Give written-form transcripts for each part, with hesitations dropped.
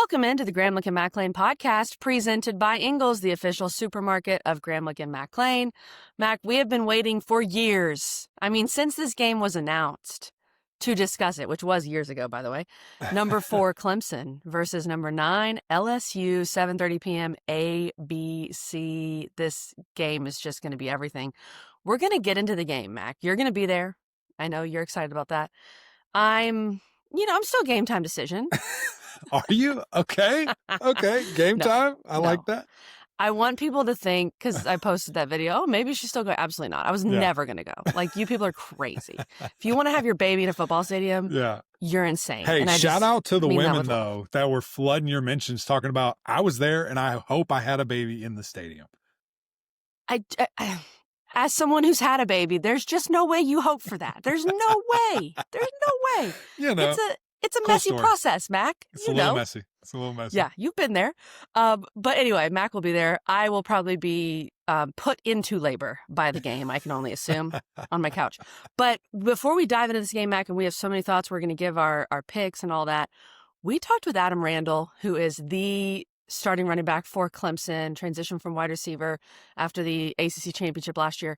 Welcome into the Graham Lincoln Mac Lane podcast, presented by Ingles, the official supermarket of Graham Lincoln Mac Lane. Mac, we have been waiting for years. I mean, since this game was announced to discuss it, which was years ago, by the way. Number 4, Clemson versus number 9, LSU, 7:30 p.m. ABC. This game is just going to be everything. We're going to get into the game, Mac. You're going to be there. I know you're excited about that. I'm still game time decision. Are you? Okay. Game time. I like that. I want people to think, because I posted that video, oh, maybe she's still going. Absolutely not. I was never going to go. Like, you people are crazy. If you want to have your baby in a football stadium, you're insane. Hey, shout out to the women, though, that were flooding your mentions talking about, I was there and I hope I had a baby in the stadium. I as someone who's had a baby, there's just no way you hope for that. There's no way. There's no way. It's a cool messy process, Mac. It's a little messy. Yeah, you've been there. But anyway, Mac will be there. I will probably be put into labor by the game, I can only assume, on my couch. But before we dive into this game, Mac, and we have so many thoughts, we're going to give our picks and all that. We talked with Adam Randall, who is the starting running back for Clemson, transitioned from wide receiver after the ACC championship last year.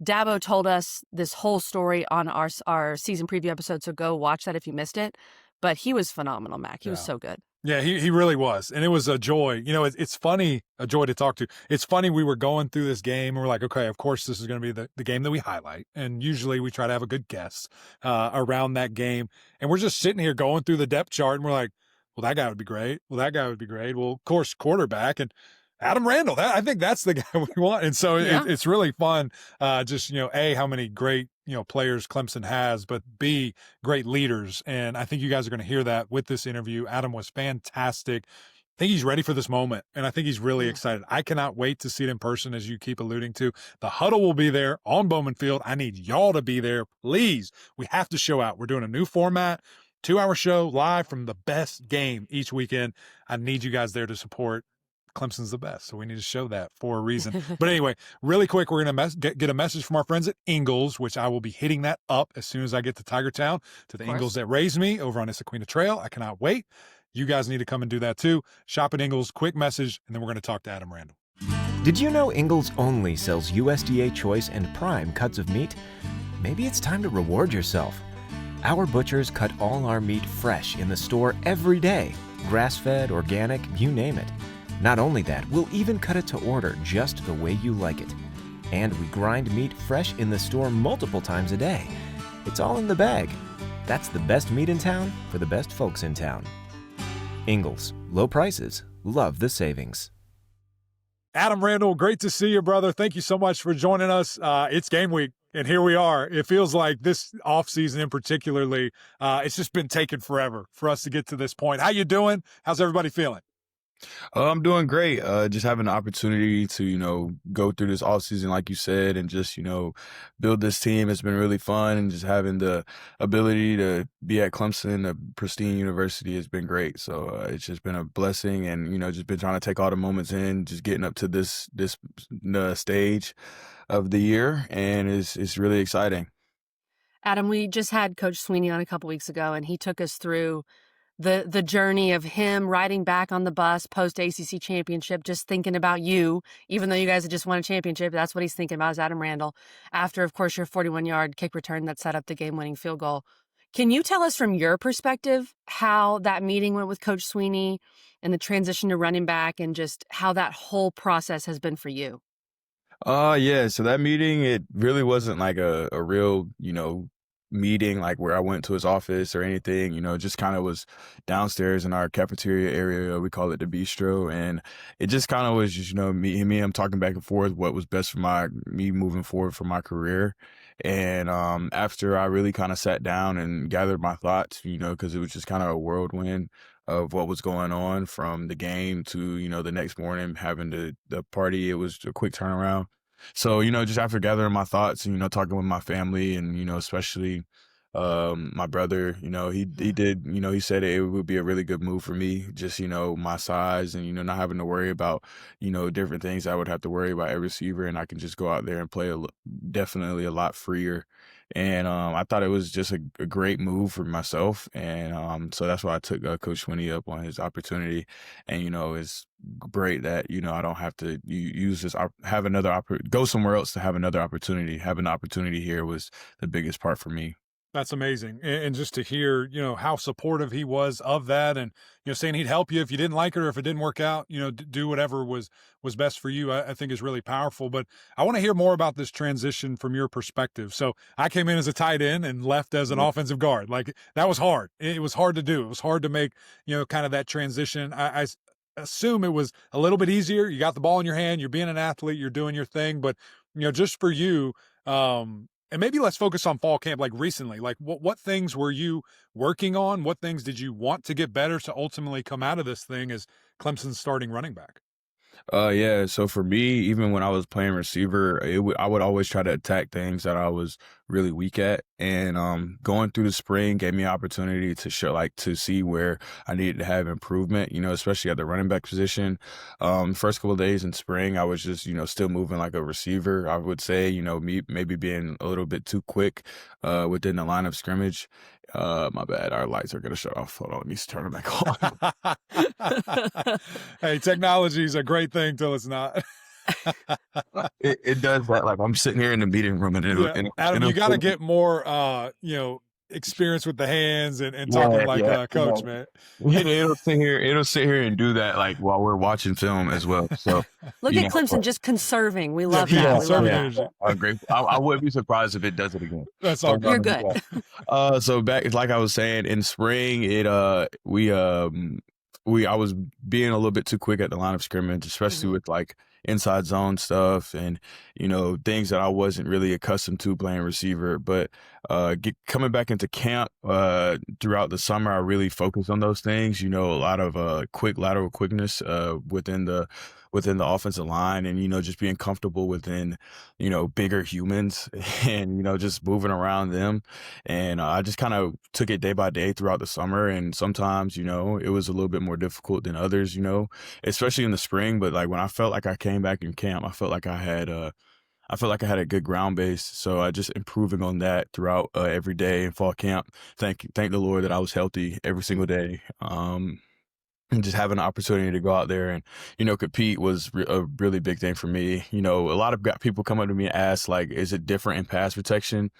Dabo told us this whole story on our season preview episode, so go watch that if you missed it. But he was phenomenal, Mac. He was so good. Yeah, he really was. And it was a joy. You know, it's funny, a joy to talk to. It's funny, we were going through this game and we're like, okay, of course this is going to be the game that we highlight. And usually we try to have a good guess around that game. And we're just sitting here going through the depth chart and we're like, well, that guy would be great. Well, that guy would be great. Well, of course, quarterback. And Adam Randall, I think that's the guy we want. And so it's really fun. Just, A, how many great, players Clemson has, but B, great leaders. And I think you guys are going to hear that with this interview. Adam was fantastic. I think he's ready for this moment. And I think he's really excited. I cannot wait to see it in person, as you keep alluding to. The huddle will be there on Bowman Field. I need y'all to be there. Please. We have to show out. We're doing a new format. 2-hour show live from the best game each weekend. I need you guys there to support. Clemson's the best, so we need to show that for a reason. But anyway, really quick, we're going to get a message from our friends at Ingles, which I will be hitting that up as soon as I get to Tiger Town, to the Ingles that raised me over on Issaquena Trail. I cannot wait. You guys need to come and do that too. Shop at Ingles, quick message, and then we're going to talk to Adam Randall. Did you know Ingles only sells USDA Choice and Prime cuts of meat? Maybe it's time to reward yourself. Our butchers cut all our meat fresh in the store every day. Grass-fed, organic, you name it. Not only that, we'll even cut it to order just the way you like it. And we grind meat fresh in the store multiple times a day. It's all in the bag. That's the best meat in town for the best folks in town. Ingles, low prices, love the savings. Adam Randall, great to see you, brother. Thank you so much for joining us. It's game week, and here we are. It feels like this offseason in particularly, it's just been taking forever for us to get to this point. How you doing? How's everybody feeling? I'm doing great. Just having the opportunity to, go through this offseason, like you said, and just, build this team. It's been really fun, and just having the ability to be at Clemson, a pristine university, has been great. So it's just been a blessing, and, just been trying to take all the moments in, just getting up to this stage of the year, and it's really exciting. Adam, we just had Coach Sweeney on a couple weeks ago, and he took us through the journey of him riding back on the bus post-ACC championship, just thinking about you, even though you guys had just won a championship. That's what he's thinking about, is Adam Randall, after, of course, your 41-yard kick return that set up the game-winning field goal. Can you tell us from your perspective how that meeting went with Coach Sweeney and the transition to running back, and just how that whole process has been for you? Yeah, so that meeting, it really wasn't like a real, meeting like where I went to his office or anything, just kind of was downstairs in our cafeteria area. We call it the bistro, and it just kind of was just, me and him talking back and forth what was best for me moving forward for my career. And after I really kind of sat down and gathered my thoughts, because it was just kind of a whirlwind of what was going on from the game to, the next morning having the party. It was a quick turnaround. So, just after gathering my thoughts, talking with my family and, especially my brother, he did, he said it would be a really good move for me, just, my size and, not having to worry about, different things I would have to worry about at receiver, and I can just go out there and play definitely a lot freer And I thought it was just a great move for myself. And so that's why I took Coach Swinney up on his opportunity. And, it's great that, I don't have to use this, have another, go somewhere else to have another opportunity. Having the opportunity here was the biggest part for me. That's amazing. And just to hear, how supportive he was of that and, saying he'd help you if you didn't like it or if it didn't work out, do whatever was best for you, I think is really powerful. But I want to hear more about this transition from your perspective. So I came in as a tight end and left as an offensive guard. Like that was hard. It was hard to do. It was hard to make, kind of that transition. I assume it was a little bit easier. You got the ball in your hand, you're being an athlete, you're doing your thing. But, just for you, and maybe let's focus on fall camp, like recently. Like what things were you working on? What things did you want to get better to ultimately come out of this thing as Clemson's starting running back? Yeah. So for me, even when I was playing receiver, I would always try to attack things that I was really weak at. And going through the spring gave me an opportunity to show, to see where I needed to have improvement. Especially at the running back position. First couple of days in spring, I was just still moving like a receiver. I would say me maybe being a little bit too quick within the line of scrimmage. My bad. Our lights are gonna shut off. Hold on, let me turn them back on. Hey, technology is a great thing till it's not. It does that. Like I'm sitting here in the meeting room, and Adam, you got to get more, experience with the hands and talking like a coach, man. It'll sit here and do that like while we're watching film as well. So look at Clemson just conserving. We love that. Great. I wouldn't be surprised if it does it again. That's all. You're good. So back, like I was saying, in spring, I was being a little bit too quick at the line of scrimmage, especially with like inside zone stuff and things that I wasn't really accustomed to playing receiver. But coming back into camp throughout the summer, I really focused on those things. A lot of quick lateral quickness within the offensive line, and just being comfortable within bigger humans and just moving around them. And I just kind of took it day by day throughout the summer, and sometimes it was a little bit more difficult than others, especially in the spring. But like when I felt like I came back in camp, I felt like I had a good ground base. So I just improving on that throughout every day in fall camp. Thank the Lord that I was healthy every single day. And just having an opportunity to go out there and, compete was a really big thing for me. A lot of people come up to me and ask, like, is it different in pass protection?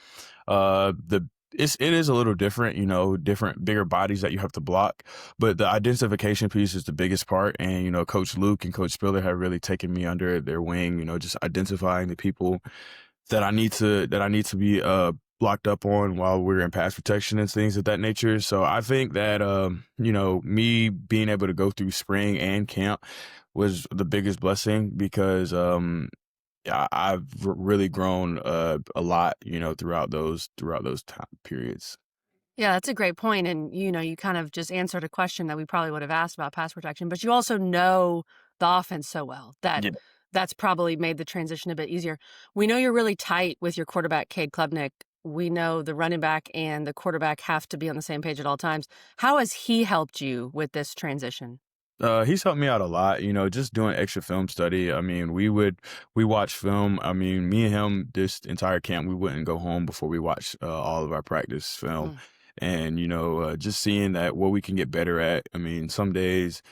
It is a little different, different bigger bodies that you have to block, but the identification piece is the biggest part. And, Coach Luke and Coach Spiller have really taken me under their wing, just identifying the people that I need to be blocked up on while we're in pass protection and things of that nature. So I think that, me being able to go through spring and camp was the biggest blessing because I've really grown a lot, throughout those time periods. Yeah, that's a great point. And, you kind of just answered a question that we probably would have asked about pass protection, but you also know the offense so well that that's probably made the transition a bit easier. We know you're really tight with your quarterback, Cade Klubnik. We know the running back and the quarterback have to be on the same page at all times. How has he helped you with this transition? He's helped me out a lot, just doing extra film study. I mean, we watch film. I mean, me and him, this entire camp, we wouldn't go home before we watched all of our practice film. And, just seeing that what we can get better at. I mean, some days,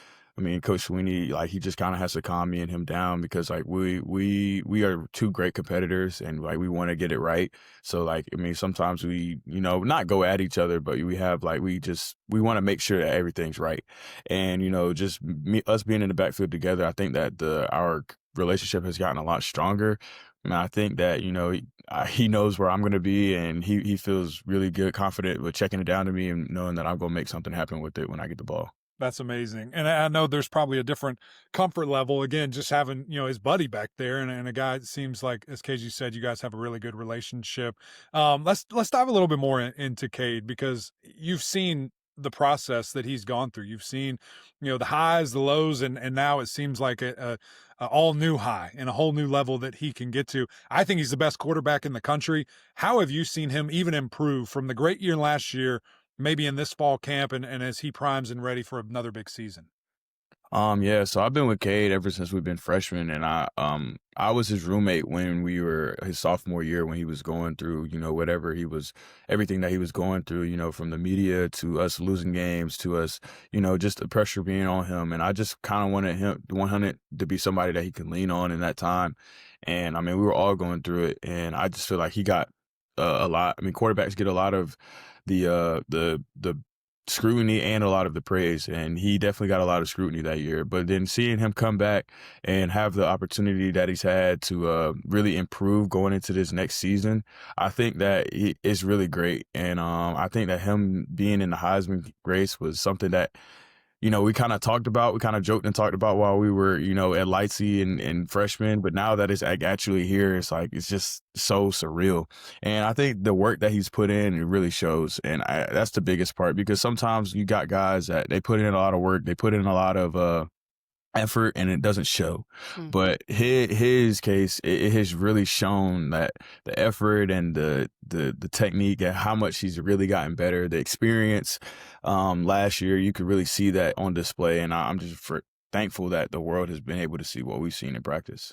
Coach Sweeney, like, he just kind of has to calm me and him down because, like, we are two great competitors and, like, we want to get it right. So, like, sometimes we, not go at each other, but we have, like, we want to make sure that everything's right. And, just us being in the backfield together, I think that our relationship has gotten a lot stronger. And I think that, he knows where I'm going to be and he feels really good, confident with checking it down to me and knowing that I'm going to make something happen with it when I get the ball. That's amazing. And I know there's probably a different comfort level, again, just having, his buddy back there and a guy that seems like, as KG said, you guys have a really good relationship. Let's dive a little bit more into Cade because you've seen the process that he's gone through. You've seen, the highs, the lows, and now it seems like a all new high and a whole new level that he can get to. I think he's the best quarterback in the country. How have you seen him even improve from the great year last year, maybe in this fall camp and as he primes and ready for another big season? Yeah, so I've been with Cade ever since we've been freshmen, and I was his roommate when we were his sophomore year when he was going through, whatever everything that he was going through, from the media to us losing games to us, just the pressure being on him, and I just kind of wanted to be somebody that he could lean on in that time, and I mean we were all going through it, and I just feel like he got a lot. I mean, quarterbacks get a lot of the scrutiny and a lot of the praise, and he definitely got a lot of scrutiny that year. But then seeing him come back and have the opportunity that he's had to really improve going into this next season, I think that it's really great. And I think that him being in the Heisman race was something that we kind of talked about, we kind of joked and talked about while we were, at Lightsey and freshmen. But now that it's actually here, it's like, it's just so surreal. And I think the work that he's put in, it really shows. And that's the biggest part, because sometimes you got guys that they put in a lot of work, they put in a lot of effort, and it doesn't show. But his case, it has really shown that the effort and the technique and how much he's really gotten better, the experience last year, you could really see that on display. And I'm just thankful that the world has been able to see what we've seen in practice.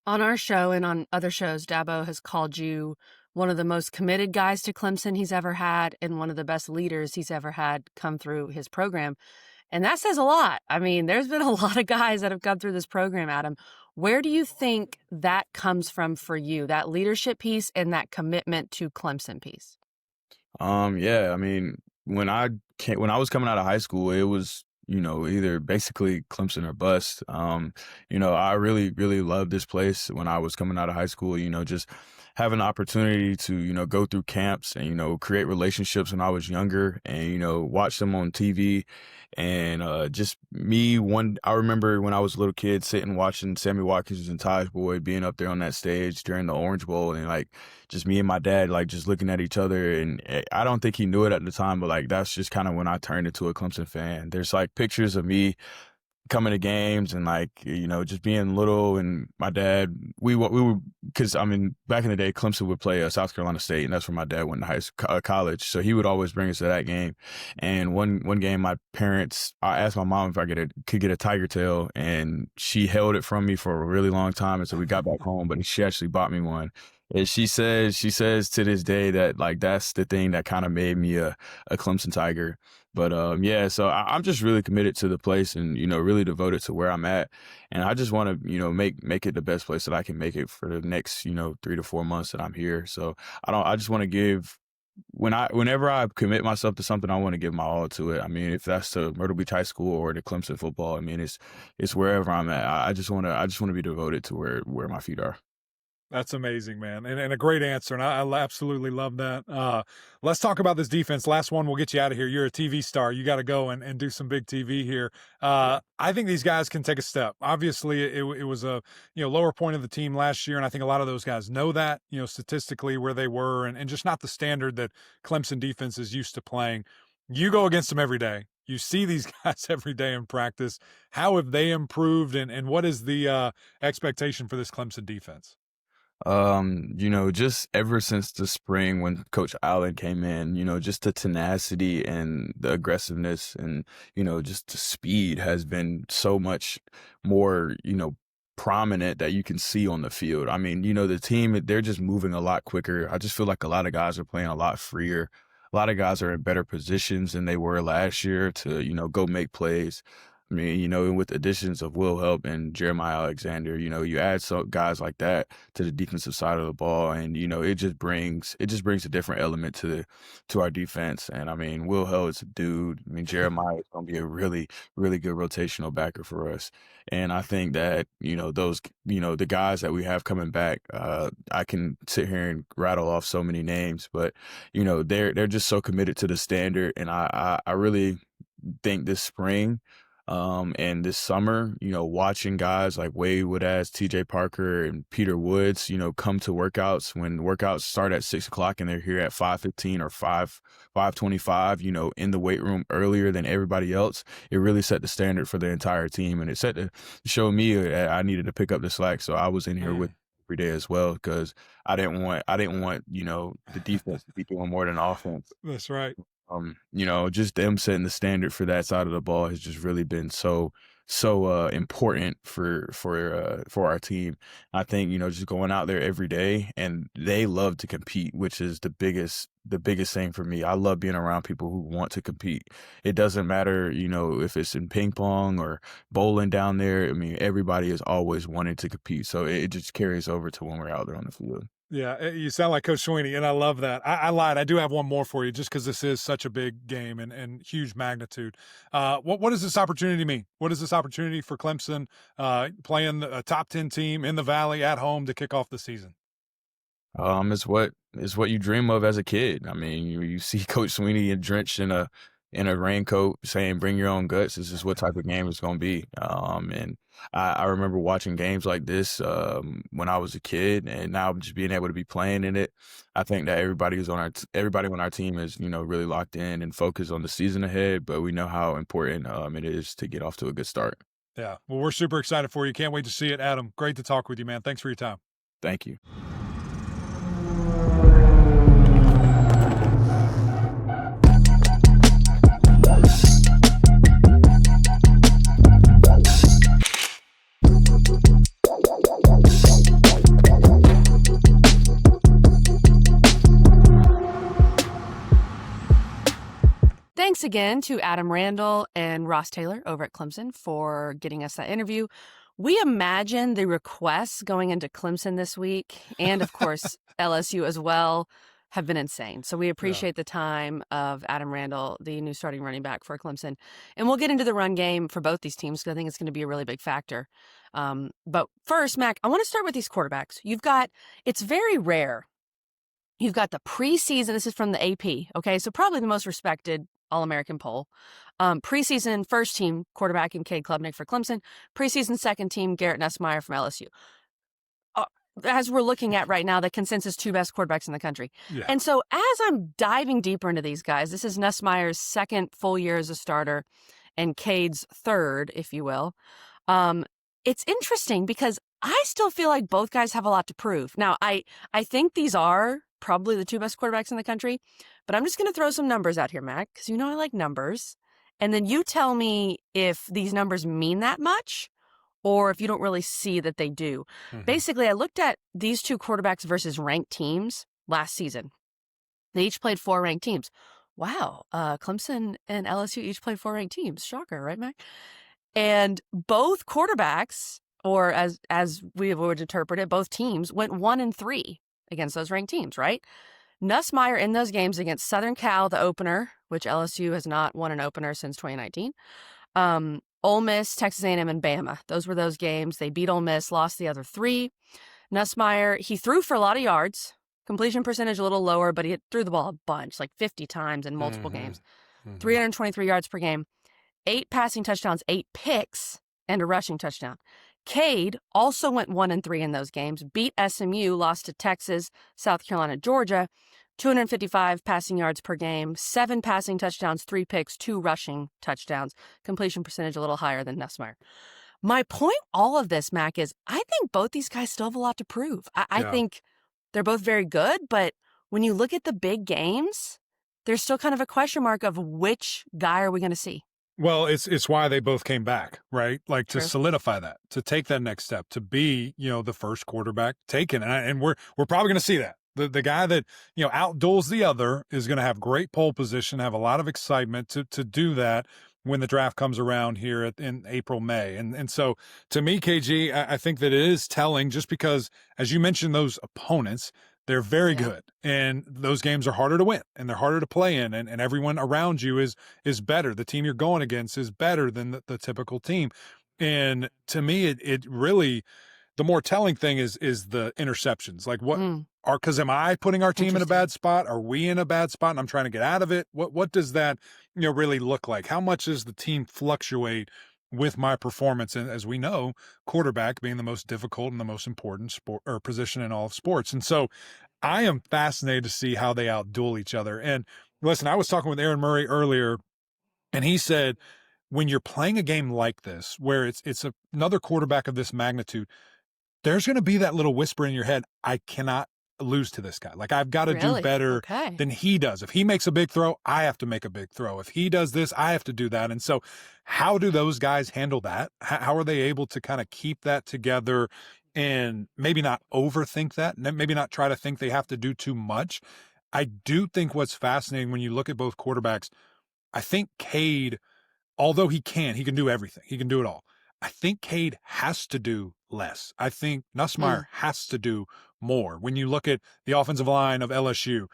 On our show and on other shows, Dabo has called you one of the most committed guys to Clemson he's ever had and one of the best leaders he's ever had come through his program. And that says a lot. I mean, there's been a lot of guys that have come through this program, Adam. Where do you think that comes from for you, that leadership piece and that commitment to Clemson piece? Yeah, I mean, when I was coming out of high school, it was, either basically Clemson or bust. I really, really loved this place when I was coming out of high school, just having the opportunity to, go through camps and, create relationships when I was younger and, watch them on TV. And just I remember when I was a little kid sitting watching Sammy Watkins and Taj Boyd being up there on that stage during the Orange Bowl, and like just me and my dad like just looking at each other. And I don't think he knew it at the time, but like that's just kind of when I turned into a Clemson fan. There's like pictures of me coming to games and like, just being little, and my dad, we were, because I mean, back in the day, Clemson would play South Carolina State, and that's where my dad went to college. So he would always bring us to that game. And one game, I asked my mom if I could get a tiger tail, and she held it from me for a really long time until we got back home. But she actually bought me one. And she says to this day that like that's the thing that kind of made me a Clemson Tiger. But yeah, so I'm just really committed to the place and, really devoted to where I'm at. And I just want to, make it the best place that I can make it for the next, 3 to 4 months that I'm here. So I just want to give, whenever I commit myself to something, I want to give my all to it. I mean, if that's to Myrtle Beach High School or to Clemson football, I mean, it's wherever I'm at. I just want to be devoted to where my feet are. That's amazing, man. And a great answer. And I absolutely love that. Let's talk about this defense. Last one, we'll get you out of here. You're a TV star. You got to go and do some big TV here. I think these guys can take a step. Obviously, it was a lower point of the team last year. And I think a lot of those guys know that, statistically where they were and just not the standard that Clemson defense is used to playing. You go against them every day. You see these guys every day in practice. How have they improved? And what is the expectation for this Clemson defense? Just ever since the spring when Coach Allen came in, just the tenacity and the aggressiveness and, just the speed has been so much more, prominent that you can see on the field. I mean, the team, they're just moving a lot quicker. I just feel like a lot of guys are playing a lot freer. A lot of guys are in better positions than they were last year to, go make plays. I mean, and with additions of Will Help and Jeremiah Alexander, you add some guys like that to the defensive side of the ball, and it just brings a different element to our defense. And I mean, Will Help is a dude. I mean, Jeremiah is going to be a really, really good rotational backer for us. And I think that those the guys that we have coming back, I can sit here and rattle off so many names, but they're just so committed to the standard, and I really think this spring. And this summer, watching guys like Wade Woodaz, TJ Parker, and Peter Woods, come to workouts when workouts start at 6:00 and they're here at 5:15 or 5:25, in the weight room earlier than everybody else. It really set the standard for the entire team, and it set to show me I needed to pick up the slack. So I was in here with every day as well, because I didn't want the defense to be doing more than offense. That's right. Just them setting the standard for that side of the ball has just really been so so important for our team. I think, just going out there every day, and they love to compete, which is the biggest thing for me. I love being around people who want to compete. It doesn't matter, if it's in ping pong or bowling down there. I mean, everybody is always wanting to compete. So it just carries over to when we're out there on the field. Yeah, you sound like Coach Sweeney, and I love that. I lied. I do have one more for you, just because this is such a big game and huge magnitude. What does this opportunity mean? What is this opportunity for Clemson playing a top 10 team in the Valley at home to kick off the season? It's what you dream of as a kid. I mean, you see Coach Sweeney drenched in a raincoat saying, "Bring your own guts." This is what type of game it's going to be. And I remember watching games like this when I was a kid, and now just being able to be playing in it. I think that everybody on our team is really locked in and focused on the season ahead. But we know how important it is to get off to a good start. Yeah, well, we're super excited for you. Can't wait to see it, Adam. Great to talk with you, man. Thanks for your time. Thank you. Thanks again to Adam Randall and Ross Taylor over at Clemson for getting us that interview. We imagine the requests going into Clemson this week, and of course LSU as well, have been insane. So we appreciate the time of Adam Randall, the new starting running back for Clemson. And we'll get into the run game for both these teams because I think it's going to be a really big factor. But first, Mac, I want to start with these quarterbacks. It's very rare. You've got the preseason. This is from the AP. Okay, so probably the most respected All-American poll. Preseason first team quarterback in Cade Klubnik for Clemson. Preseason second team Garrett Nussmeier from LSU. As we're looking at right now, the consensus two best quarterbacks in the country. Yeah. And so as I'm diving deeper into these guys, this is Nussmeier's second full year as a starter and Cade's third, if you will. It's interesting because I still feel like both guys have a lot to prove. Now, I think these are probably the two best quarterbacks in the country, but I'm just going to throw some numbers out here, Mac, because I like numbers. And then you tell me if these numbers mean that much or if you don't really see that they do. Mm-hmm. Basically, I looked at these two quarterbacks versus ranked teams last season. They each played 4 ranked teams. Wow. Clemson and LSU each played 4 ranked teams. Shocker, right, Mac? And both quarterbacks, or as we would interpret it, both teams went 1-3 against those ranked teams, right? Nussmeier in those games against Southern Cal, the opener, which LSU has not won an opener since 2019. Ole Miss, Texas A&M, and Bama. Those were those games. They beat Ole Miss, lost the other 3. Nussmeier, he threw for a lot of yards. Completion percentage a little lower, but he threw the ball a bunch, like 50 times in multiple games. 323 yards per game. 8 passing touchdowns, 8 picks, and a rushing touchdown. Cade also went 1-3 in those games, beat SMU, lost to Texas, South Carolina, Georgia, 255 passing yards per game, 7 passing touchdowns, 3 picks, 2 rushing touchdowns, completion percentage a little higher than Nussmeier. My point, all of this, Mac, is I think both these guys still have a lot to prove. I think they're both very good, but when you look at the big games, there's still kind of a question mark of which guy are we going to see. Well, it's why they both came back, right? Like to solidify that, to take that next step, to be, the first quarterback taken. And we're probably going to see that. The guy that, outduels the other is going to have great pole position, have a lot of excitement to do that when the draft comes around here in April, May. And so to me, KG, I think that it is telling just because, as you mentioned, those opponents, they're very good, and those games are harder to win, and they're harder to play in, and everyone around you is better. The team you're going against is better than the typical team. And to me, it really, the more telling thing is the interceptions. Like because am I putting our team in a bad spot? Are we in a bad spot and I'm trying to get out of it? What does that really look like? How much does the team fluctuate with my performance? And as we know, quarterback being the most difficult and the most important sport or position in all of sports. And so I am fascinated to see how they outduel each other. And listen, I was talking with Aaron Murray earlier, and he said, when you're playing a game like this, where it's another quarterback of this magnitude, there's going to be that little whisper in your head, I cannot lose to this guy. Like, I've got to do Really? better Okay. than he does. If he makes a big throw, I have to make a big throw. If he does this, I have to do that. And so how do those guys handle that? How are they able to kind of keep that together and maybe not overthink that, and maybe not try to think they have to do too much? I do think what's fascinating when you look at both quarterbacks, I think Cade, although he can do everything. He can do it all. I think Cade has to do less. I think Nussmeier has to do more. When you look at the offensive line of LSU,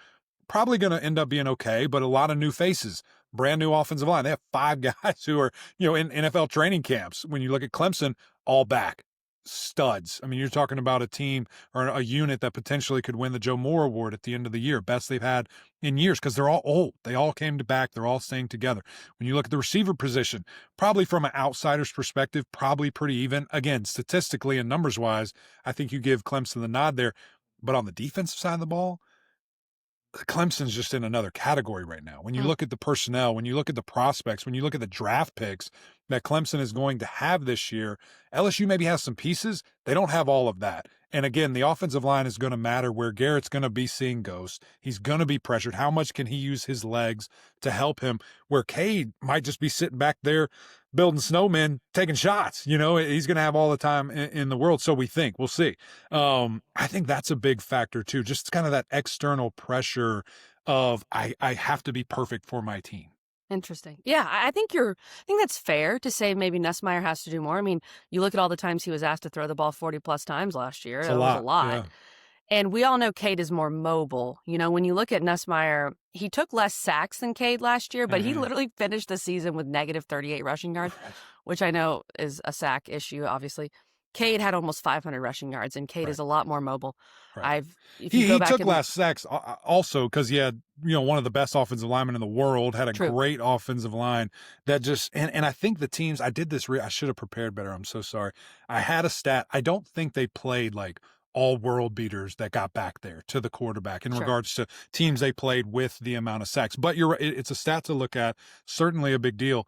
probably going to end up being okay, but a lot of new faces, brand new offensive line. They have 5 guys who are, in NFL training camps. When you look at Clemson, all back. Studs. I mean, you're talking about a team or a unit that potentially could win the Joe Moore Award at the end of the year, best they've had in years, because they're all old. They all came back. They're all staying together. When you look at the receiver position, probably from an outsider's perspective, probably pretty even. Again, statistically and numbers wise, I think you give Clemson the nod there. But on the defensive side of the ball, Clemson's just in another category right now. When you look at the personnel, when you look at the prospects, when you look at the draft picks that Clemson is going to have this year, LSU maybe has some pieces. They don't have all of that. And again, the offensive line is going to matter where Garrett's going to be seeing ghosts. He's going to be pressured. How much can he use his legs to help him? Where Cade might just be sitting back there building snowmen, taking shots. He's going to have all the time in the world. So we think. We'll see. I think that's a big factor too. Just kind of that external pressure of I have to be perfect for my team. Interesting. Yeah, I think that's fair to say maybe Nussmeier has to do more. I mean, you look at all the times he was asked to throw the ball 40 plus times last year. It was a lot. Yeah. And we all know Cade is more mobile. When you look at Nussmeier, he took less sacks than Cade last year, but he literally finished the season with negative 38 rushing yards, which I know is a sack issue, obviously. Cade had almost 500 rushing yards, and Cade is a lot more mobile. Right. He took less sacks also because he had, one of the best offensive linemen in the world, had a great offensive line that just, and I think the teams, I did this, I should have prepared better. I'm so sorry. I had a stat. I don't think they played like all world beaters that got back there to the quarterback in regards to teams they played with the amount of sacks. But you're right, it's a stat to look at, certainly a big deal.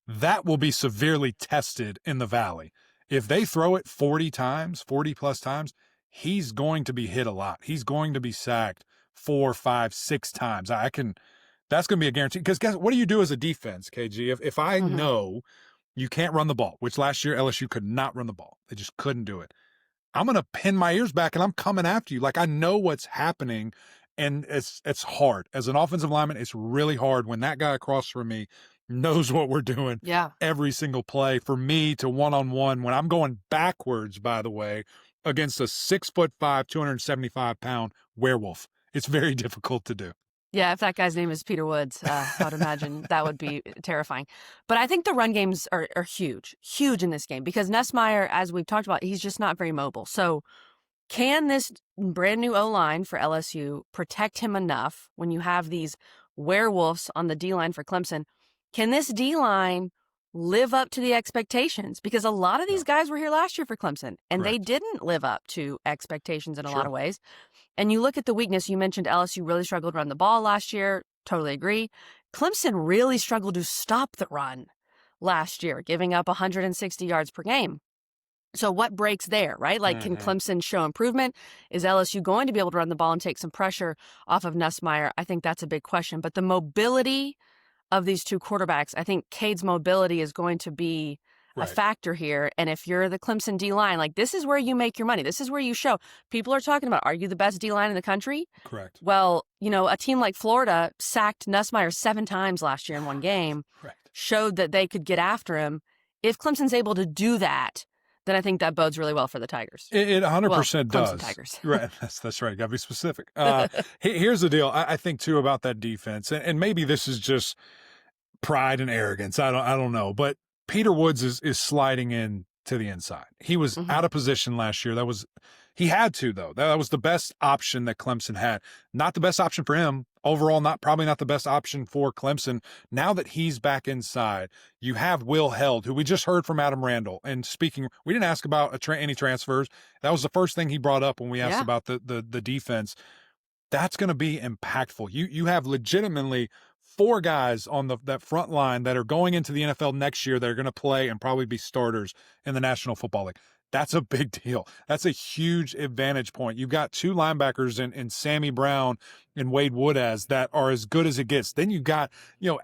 That will be severely tested in the Valley. If they throw it 40 plus times, he's going to be hit a lot. He's going to be sacked 4, 5, 6 times. That's going to be a guarantee. Because guess what do you do as a defense, KG? If I know you can't run the ball, which last year LSU could not run the ball. They just couldn't do it. I'm going to pin my ears back and I'm coming after you. Like, I know what's happening, and it's hard. As an offensive lineman, it's really hard when that guy across from me knows what we're doing every single play. For me to one-on-one, when I'm going backwards, by the way, against a 6'5", 275-pound werewolf, it's very difficult to do. Yeah, if that guy's name is Peter Woods, I would imagine that would be terrifying. But I think the run games are huge in this game because Nussmeier, as we've talked about, he's just not very mobile. So can this brand new O-line for LSU protect him enough when you have these werewolves on the D-line for Clemson? Can this D-line live up to the expectations? Because a lot of these guys were here last year for Clemson, and they didn't live up to expectations in a lot of ways. And you look at the weakness. You mentioned LSU really struggled to run the ball last year. Totally agree. Clemson really struggled to stop the run last year, giving up 160 yards per game. So what breaks there, right? Like, can Clemson show improvement? Is LSU going to be able to run the ball and take some pressure off of Nussmeier? I think that's a big question. But the mobility of these two quarterbacks, I think Cade's mobility is going to be a factor here. And if you're the Clemson D-line, like, this is where you make your money. This is where you show. People are talking about, are you the best D-line in the country? Correct. Well, a team like Florida sacked Nussmeier 7 times last year in one game, showed that they could get after him. If Clemson's able to do that, then I think that bodes really well for the Tigers. It 100% does. Clemson Tigers. Right. That's right. Got to be specific. Here's the deal. I think, too, about that defense, and maybe this is just pride and arrogance. I don't know. But Peter Woods is sliding in to the inside. He was out of position last year. He had to, though. That was the best option that Clemson had. Not the best option for him. Overall, probably not the best option for Clemson. Now that he's back inside, you have Will Held, who we just heard from Adam Randall. And speaking, we didn't ask about any transfers. That was the first thing he brought up when we asked about the defense. That's going to be impactful. You have legitimately 4 guys on that front line that are going into the NFL next year that are going to play and probably be starters in the National Football League. That's a big deal. That's a huge advantage point. You've got two linebackers in Sammy Brown and Wade Woodaz that are as good as it gets. Then you've got,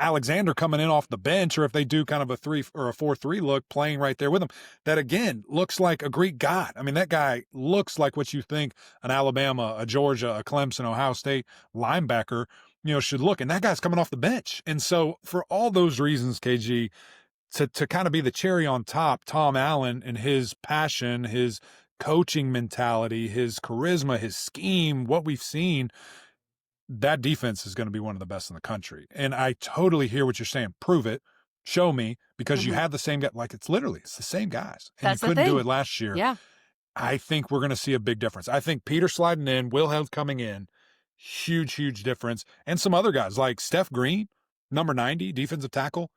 Alexander coming in off the bench, or if they do kind of a 3 or a 4-3 look, playing right there with him. That, again, looks like a Greek god. I mean, that guy looks like what you think an Alabama, a Georgia, a Clemson, Ohio State linebacker, should look. And that guy's coming off the bench. And so for all those reasons, KG, to kind of be the cherry on top, Tom Allen and his passion, his coaching mentality, his charisma, his scheme, what we've seen, that defense is going to be one of the best in the country. And I totally hear what you're saying. Prove it. Show me, because you have the same guy. Like, it's the same guys. And That's you couldn't do it last year. Yeah. I think we're going to see a big difference. I think Peter sliding in, Will Held coming in, huge difference. And some other guys like Steph Green, number 90, defensive tackle,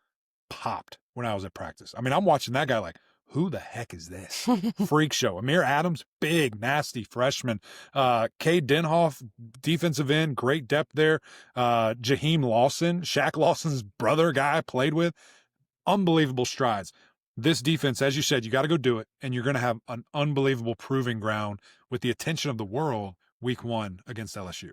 popped when I was at practice. I mean, I'm watching that guy like, who the heck is this? Freak show. Amir Adams, big, nasty freshman. Cade Denhoff, defensive end, great depth there. Jaheim Lawson, Shaq Lawson's brother, guy I played with. Unbelievable strides. This defense, as you said, you got to go do it, and you're going to have an unbelievable proving ground with the attention of the world week 1 against LSU.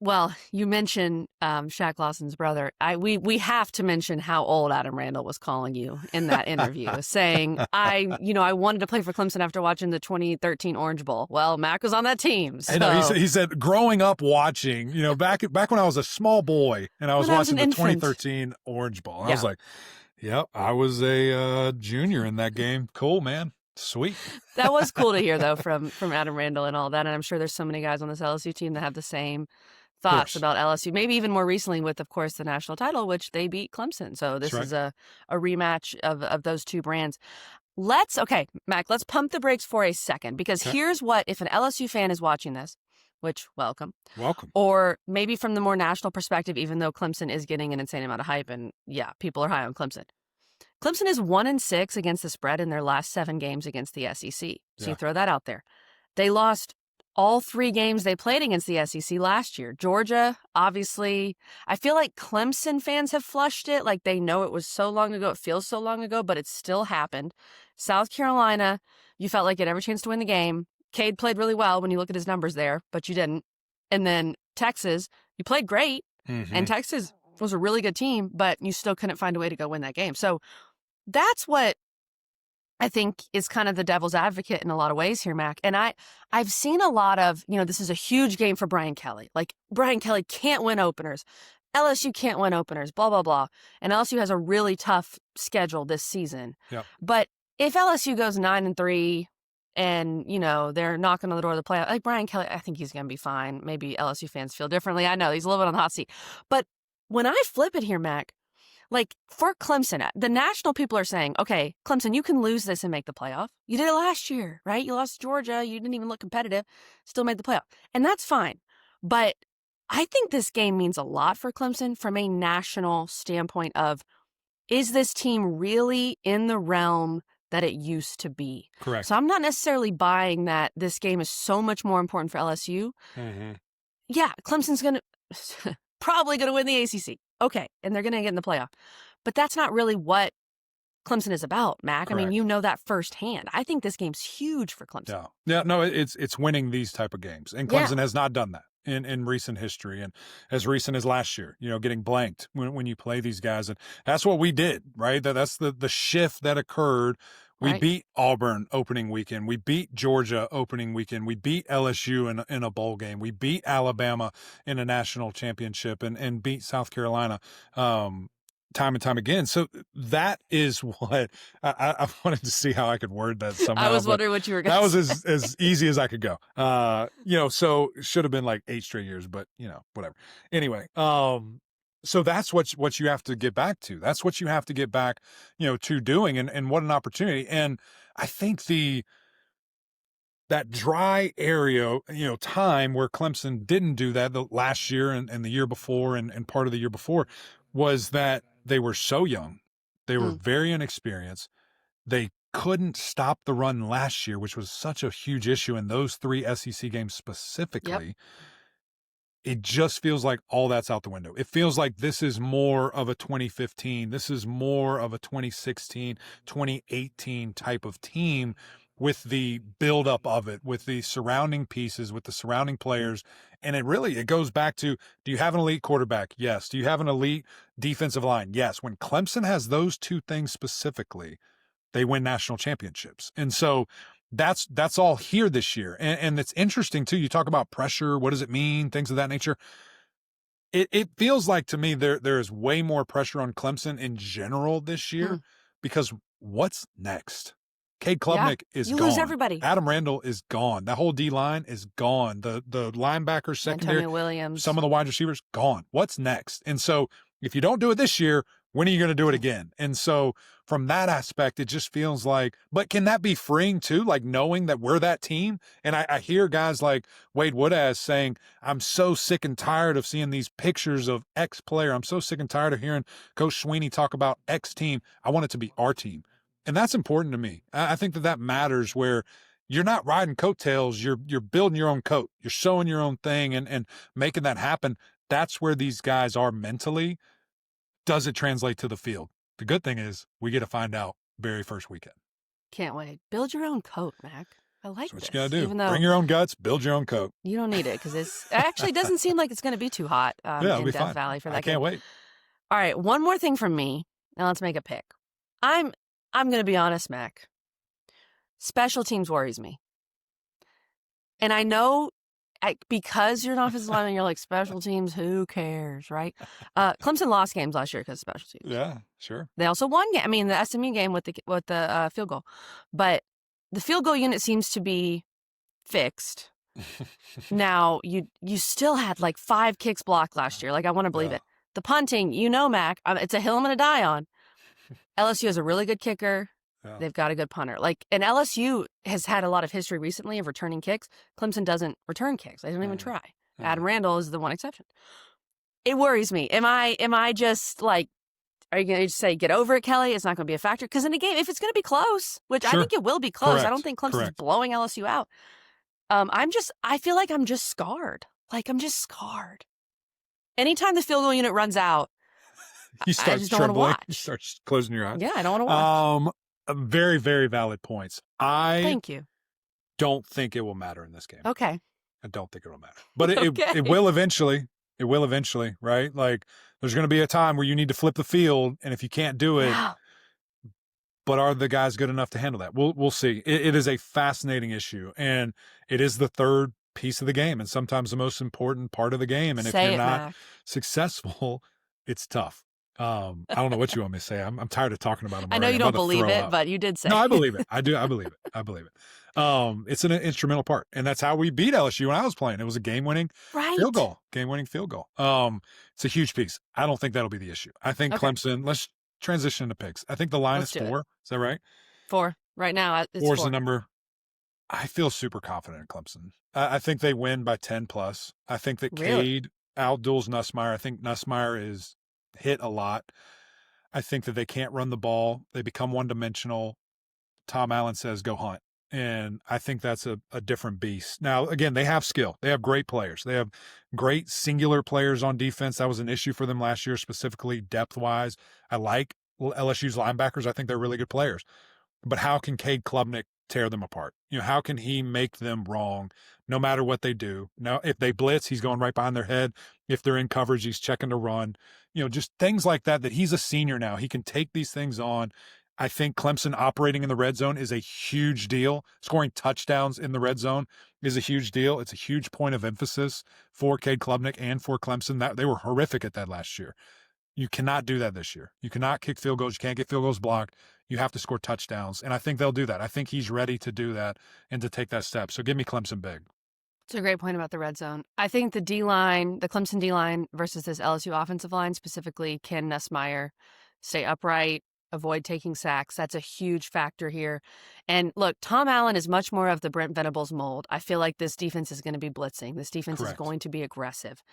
Well, you mentioned Shaq Lawson's brother. We have to mention how old Adam Randall was calling you in that interview, saying, I wanted to play for Clemson after watching the 2013 Orange Bowl. Well, Mac was on that team. So. I know. He said, growing up watching, back when I was a small boy and I was watching the 2013 Orange Bowl. I was like, yep, I was a junior in that game. Cool, man. Sweet. That was cool to hear, though, from Adam Randall and all that. And I'm sure there's so many guys on this LSU team that have the same thoughts about LSU, maybe even more recently with, of course, the national title, which they beat Clemson. So this is a rematch of those two brands. Okay, Mac, let's pump the brakes for a second, because here's what, if an LSU fan is watching this, which, welcome. Or maybe from the more national perspective, even though Clemson is getting an insane amount of hype, and yeah, people are high on Clemson. Clemson is 1-6 against the spread in their last 7 games against the SEC. So you throw that out there. They lost all 3 games they played against the SEC last year. Georgia, obviously, I feel like Clemson fans have flushed it. Like, they know it was so long ago. It feels so long ago, but it still happened. South Carolina, you felt like you had every chance to win the game. Cade played really well when you look at his numbers there, but you didn't. And then Texas, you played great. And Texas was a really good team, but you still couldn't find a way to go win that game. So that's what I think is kind of the devil's advocate in a lot of ways here, Mac. And I've seen a lot of, this is a huge game for Brian Kelly. Like, Brian Kelly can't win openers. LSU can't win openers, blah, blah, blah. And LSU has a really tough schedule this season. Yep. But if LSU goes 9-3 and, they're knocking on the door of the playoff, like Brian Kelly, I think he's going to be fine. Maybe LSU fans feel differently. I know he's a little bit on the hot seat. But when I flip it here, Mac, like, for Clemson, the national people are saying, okay, Clemson, you can lose this and make the playoff. You did it last year, right? You lost to Georgia. You didn't even look competitive. Still made the playoff. And that's fine. But I think this game means a lot for Clemson from a national standpoint of, is this team really in the realm that it used to be? Correct. So I'm not necessarily buying that this game is so much more important for LSU. Yeah, Clemson's probably going to win the ACC. Okay, and they're going to get in the playoff. But that's not really what Clemson is about, Mac. Correct. I mean, you know that firsthand. I think this game's huge for Clemson. Yeah, no, it's winning these type of games. And Clemson has not done that in recent history. And as recent as last year, getting blanked when you play these guys. And that's what we did, right? That's the shift that occurred. We beat Auburn opening weekend. We beat Georgia opening weekend. We beat LSU in a bowl game. We beat Alabama in a national championship and beat South Carolina time and time again. So that is what I wanted to see how I could word that somehow. I was wondering what you were going to say. That was as easy as I could go. So it should have been like 8 straight years, but whatever. Anyway, so that's what you have to get back to. That's what you have to get back, to doing, and what an opportunity. And I think that dry area, time where Clemson didn't do that the last year and the year before and part of the year before was that they were so young. They were very inexperienced. They couldn't stop the run last year, which was such a huge issue in those 3 SEC games specifically. Yep. It just feels like all that's out the window. It feels like this is more of a 2015. This is more of a 2016, 2018 type of team with the buildup of it, with the surrounding pieces, with the surrounding players. And it goes back to, do you have an elite quarterback? Yes. Do you have an elite defensive line? Yes. When Clemson has those two things specifically, they win national championships. And so that's all here this year. And it's interesting too. You talk about pressure. What does it mean? Things of that nature. It feels like to me there is way more pressure on Clemson in general this year because what's next? Cade Klubnik is gone. You lose everybody. Adam Randall is gone. That whole D-line is gone. The linebackers, secondary, Antonio Williams, some of the wide receivers, gone. What's next? And so if you don't do it this year, when are you going to do it again? And so from that aspect, it just feels like, but can that be freeing too? Like knowing that we're that team? And I hear guys like Wade Woodaz saying, I'm so sick and tired of seeing these pictures of X player. I'm so sick and tired of hearing Coach Sweeney talk about X team. I want it to be our team. And that's important to me. I think that matters, where you're not riding coattails. You're building your own coat. You're sewing your own thing and making that happen. That's where these guys are mentally. Does it translate to the field? The good thing is we get to find out very first weekend. Can't wait. Build your own coat, Mac. I like That's this. what you got to do. Even though Bring your own guts, build your own coat. you don't need it because it actually doesn't seem like it's going to be too hot Yeah, in it'll be Death fine. Valley for that I can't game. wait. All right, one more thing from me. Now let's make a pick. I'm going to be honest, Mac. Special teams worries me. And I know because you're an offensive lineman, you're like, special teams, who cares, right? Clemson lost games last year because of special teams. Yeah, sure. They also won. The SMU game with the field goal, but the field goal unit seems to be fixed. Now you still had like 5 kicks blocked last year. Like, I want to believe it. The punting, Mac, it's a hill I'm going to die on. LSU has a really good kicker. Yeah. They've got a good punter. And LSU has had a lot of history recently of returning kicks. Clemson doesn't return kicks. They don't even try. Adam Randall is the one exception. It worries me. Am I just like, are you going to just say, get over it, Kelly? It's not going to be a factor? Because in a game, if it's going to be close, which I think it will be close, I don't think Clemson's blowing LSU out. I feel like I'm just scarred. Anytime the field goal unit runs out, You start I just don't want to trembling. watch. You start closing your eyes. Yeah, I don't want to watch. Very, very valid points. Thank you. Don't think it will matter in this game. Okay. I don't think it will matter. But Okay. it will eventually. It will eventually, right? Like, there's going to be a time where you need to flip the field, and if you can't do it, but are the guys good enough to handle that? We'll see. It is a fascinating issue, and it is the third piece of the game, and sometimes the most important part of the game. And if you're not successful, it's tough. I don't know what you want me to say. I'm tired of talking about them. I know you don't believe it, but you did say. No, I believe it. I do. I believe it. I believe it. It's an instrumental part, and that's how we beat LSU when I was playing. It was a game-winning field goal. Game-winning field goal. It's a huge piece. I don't think that'll be the issue. I think Clemson. Let's transition to picks. I think the line is 4. Is that right? 4 right now. It's 4 is the number. I feel super confident in Clemson. I think they win by 10 plus. I think that Cade outduels Nussmeier. I think Nussmeier is hit a lot. I think that they can't run the ball. They become one-dimensional. Tom Allen says, go hunt. And I think that's a different beast. Now, again, they have skill. They have great players. They have great singular players on defense. That was an issue for them last year, specifically depth-wise. I like LSU's linebackers. I think they're really good players. But how can Cade Klubnik tear them apart? How can he make them wrong no matter what they do? Now, if they blitz, he's going right behind their head. If they're in coverage, he's checking to run. Just things like that he's a senior now. He can take these things on. I think Clemson operating in the red zone is a huge deal. Scoring touchdowns in the red zone is a huge deal. It's a huge point of emphasis for Cade Klubnik and for Clemson. They were horrific at that last year. You cannot do that this year. You cannot kick field goals. You can't get field goals blocked. You have to score touchdowns. And I think they'll do that. I think he's ready to do that and to take that step. So give me Clemson big. It's a great point about the red zone. I think the D-line, the Clemson D-line versus this LSU offensive line, specifically, can Nussmeier stay upright, avoid taking sacks? That's a huge factor here. And look, Tom Allen is much more of the Brent Venables mold. I feel like this defense is going to be blitzing. This defense is going to be aggressive.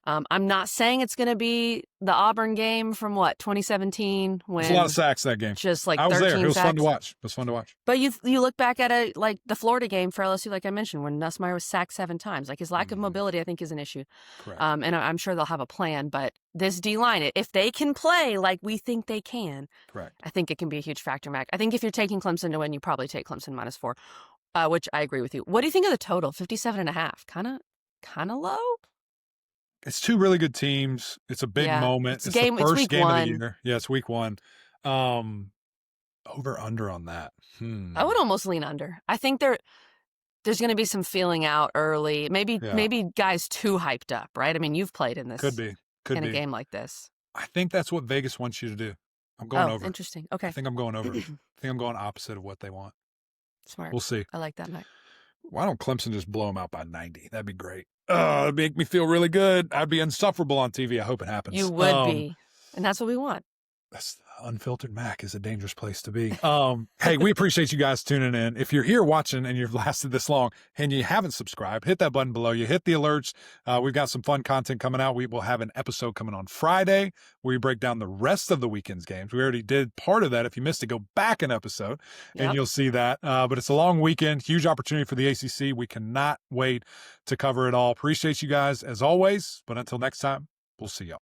I'm not saying it's going to be the Auburn game from 2017 when There's a lot of sacks that game. just like I was 13 there. It was sacks. fun to watch. It was fun to watch. But you look back at like the Florida game for LSU, like I mentioned, when Nussmeier was sacked 7 times. Like his lack of mobility, I think, is an issue. Correct. And I'm sure they'll have a plan. But this D-line, if they can play like we think they can, Correct. I think it can be a huge factor, Mac. I think if you're taking Clemson to win, you probably take Clemson -4, which I agree with you. What do you think of the total? 57.5. Kind of low. It's 2 really good teams. It's a big moment. It's the first week game 1. of the year. Yeah, it's week 1. Over under on that. I would almost lean under. I think there's going to be some feeling out early. Maybe guys too hyped up, right? I mean, you've played in this. Could be a game like this. I think that's what Vegas wants you to do. I'm going over. Interesting. Okay. I think I'm going over. I think I'm going opposite of what they want. Smart. We'll see. I like that, Mike. Why don't Clemson just blow them out by 90? That'd be great. It'd make me feel really good. I'd be insufferable on TV. I hope it happens. You would be. And that's what we want. That's unfiltered Mac is a dangerous place to be. Hey, we appreciate you guys tuning in. If you're here watching and you've lasted this long and you haven't subscribed, hit that button below you. Hit the alerts. We've got some fun content coming out. We will have an episode coming on Friday where we break down the rest of the weekend's games. We already did part of that. If you missed it, go back an episode and you'll see that. But it's a long weekend, huge opportunity for the ACC. We cannot wait to cover it all. Appreciate you guys as always. But until next time, we'll see y'all.